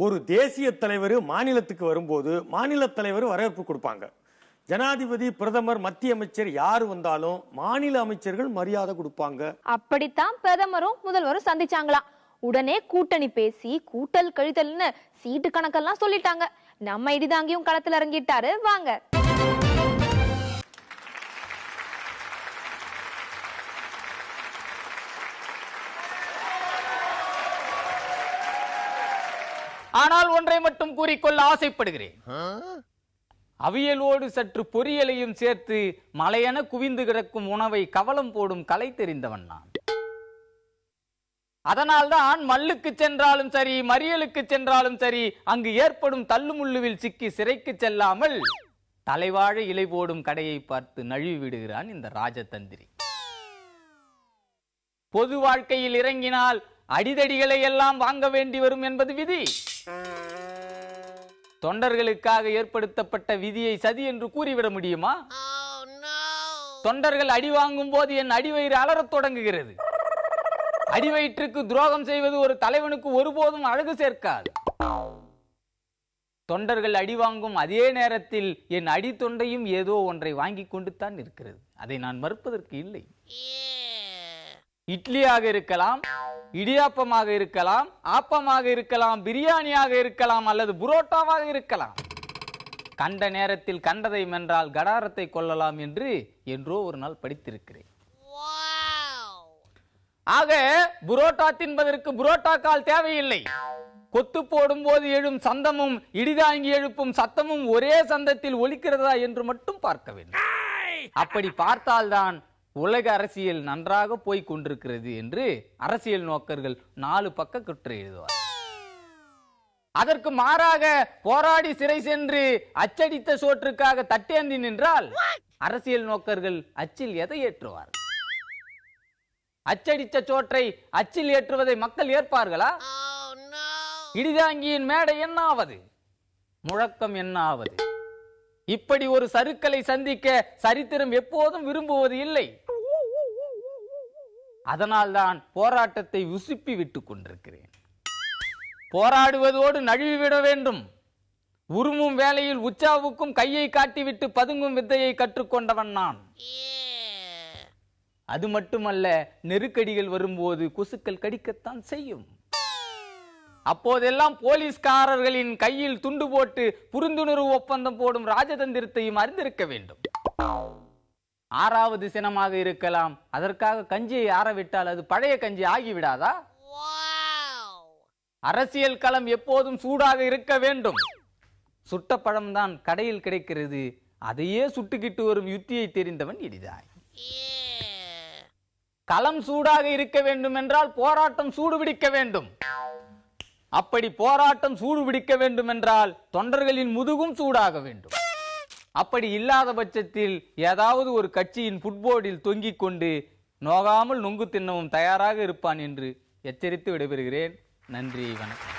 ஒரு தேசிய தலைவர் மாநிலத்துக்கு வரும்போது மாநில தலைவர் வரவேற்பு கொடுப்பாங்க. ஜனாதிபதி, பிரதமர், மத்திய அமைச்சர் யாரு வந்தாலும் மாநில அமைச்சர்கள் மரியாதை கொடுப்பாங்க. அப்படித்தான் பிரதமரும் முதல்வரும் சந்திச்சாங்களாம். உடனே கூட்டணி பேசி கூட்டல் கழித்தல்னு சீட்டு கணக்கெல்லாம் சொல்லிட்டாங்க. நம்ம இடிதாங்கியும் களத்துல இறங்கிட்டாரு. வாங்க. ஆனால் ஒன்றை மட்டும் கூறிக்கொள்ள ஆசைப்படுகிறேன். அவியலோடு சற்று பொரியலையும் சேர்த்து மலையென குவிந்து கிடக்கும் உணவை கவலம் போடும் கலை தெரிந்தவன் நான். அதனால்தான் மல்லுக்கு சென்றாலும் சரி, மறியலுக்கு சென்றாலும் சரி, அங்கு ஏற்படும் தள்ளுமுள்ளுவில் சிக்கி சிறைக்கு செல்லாமல் தலைவாழ இலை போடும் கடையை பார்த்து நழுவி விடுகிறான் இந்த ராஜதந்திரி. பொது வாழ்க்கையில் இறங்கினால் அடிதடிகளை எல்லாம் வாங்க வேண்டி வரும் என்பது விதி. தொண்டர்களுக்காக ஏற்படுத்தப்பட்ட விதியை சதி என்று கூறிவிட முடியுமா? தொண்டர்கள் அடி வாங்கும் போது என் அடிவயிறு அலறத் தொடங்குகிறது. அடிவயிற்றுக்கு துரோகம் செய்வது ஒரு தலைவனுக்கு ஒருபோதும் அழகு சேர்க்காது. தொண்டர்கள் அடி வாங்கும் அதே நேரத்தில் என் அடி தொண்டையும் ஏதோ ஒன்றை வாங்கி கொண்டு தான் இருக்கிறது. அதை நான் மறுப்பதற்கு இல்லை. இட்லியாக இருக்கலாம், இடியாப்பமாக இருக்கலாம், ஆப்பமாக இருக்கலாம், பிரியாணியாக இருக்கலாம், அல்லது புரோட்டாவாக இருக்கலாம். கண்ட நேரத்தில் கண்டதை மென்றால் கடாரத்தை கொள்ளலாம் என்று என்றோ ஒரு நாள் படித்திருக்கிறேன். ஆக புரோட்டா தின்பதற்கு புரோட்டா கால் தேவையில்லை. கொத்து போடும் போது எழும் சந்தமும் இடிதாங்கி எழுப்பும் சத்தமும் ஒரே சந்தத்தில் ஒலிக்கிறதா என்று மட்டும் பார்க்க வேண்டும். அப்படி பார்த்தால்தான் உலக அரசியல் நன்றாக போய் கொண்டிருக்கிறது என்று அரசியல் நோக்கர்கள் 4 பக்க கட்டுரை எழுதுவார். அதற்கு மாறாக போராடி சிறை சென்று அச்சடித்த சோற்றுக்காக தட்டேந்தி நின்றால் அரசியல் நோக்கர்கள் அச்சில் எதை ஏற்றுவார்? அச்சடித்த சோற்றை அச்சில் ஏற்றுவதை மக்கள் ஏற்பார்களா? இடிதாங்கியின் மேடை என்ன ஆவது? முழக்கம் என்ன ஆவது? இப்படி ஒரு சறுக்கலை சந்திக்க சரித்திரம் எப்போதும் விரும்புவது இல்லை. அதனால்தான் போராட்டத்தை உசுப்பி விட்டுக் கொண்டிருக்கிறேன். போராடுவதோடு நழுவிவிட வேண்டும். உருமும் வேளையில் உச்சாவுக்கும் கையை காட்டிவிட்டு பதுங்கும் வித்தையை கற்றுக்கொண்டவன் நான். அது மட்டுமல்ல, நெருக்கடிகள் வரும்போது கொசுக்கள் கடிக்கத்தான் செய்யும். அப்போதெல்லாம் போலீஸ்காரர்களின் கையில் துண்டு போட்டு புரிந்துணர்வு ஒப்பந்தம் போடும் ராஜதந்திரத்தையும் அறிந்திருக்க வேண்டும். 6வது சினமாக இருக்கலாம், அதற்காக கஞ்சியை ஆறவிட்டால் அது பழைய கஞ்சி ஆகிவிடாதா? அரசியல் களம் எப்போதும் சூடாக இருக்க வேண்டும். சுட்ட பழம்தான் கடையில் கிடைக்கிறது, அதையே சுட்டுக்கிட்டு வரும் யுத்தியை தெரிந்தவன் இடிதாய். களம் சூடாக இருக்க வேண்டும் என்றால் போராட்டம் சூடுபிடிக்க வேண்டும். அப்படி போராட்டம் சூடுபிடிக்க வேண்டும் என்றால் தொண்டர்களின் முதுகும் சூடாக வேண்டும். அப்படி இல்லாத பட்சத்தில் ஏதாவது ஒரு கட்சியின் ஃபுட்போர்டில் தொங்கிக் கொண்டு நோகாமல் நொங்கு தின்னவும் தயாராக இருப்பான் என்று எச்சரித்து விடைபெறுகிறேன். நன்றி, வணக்கம்.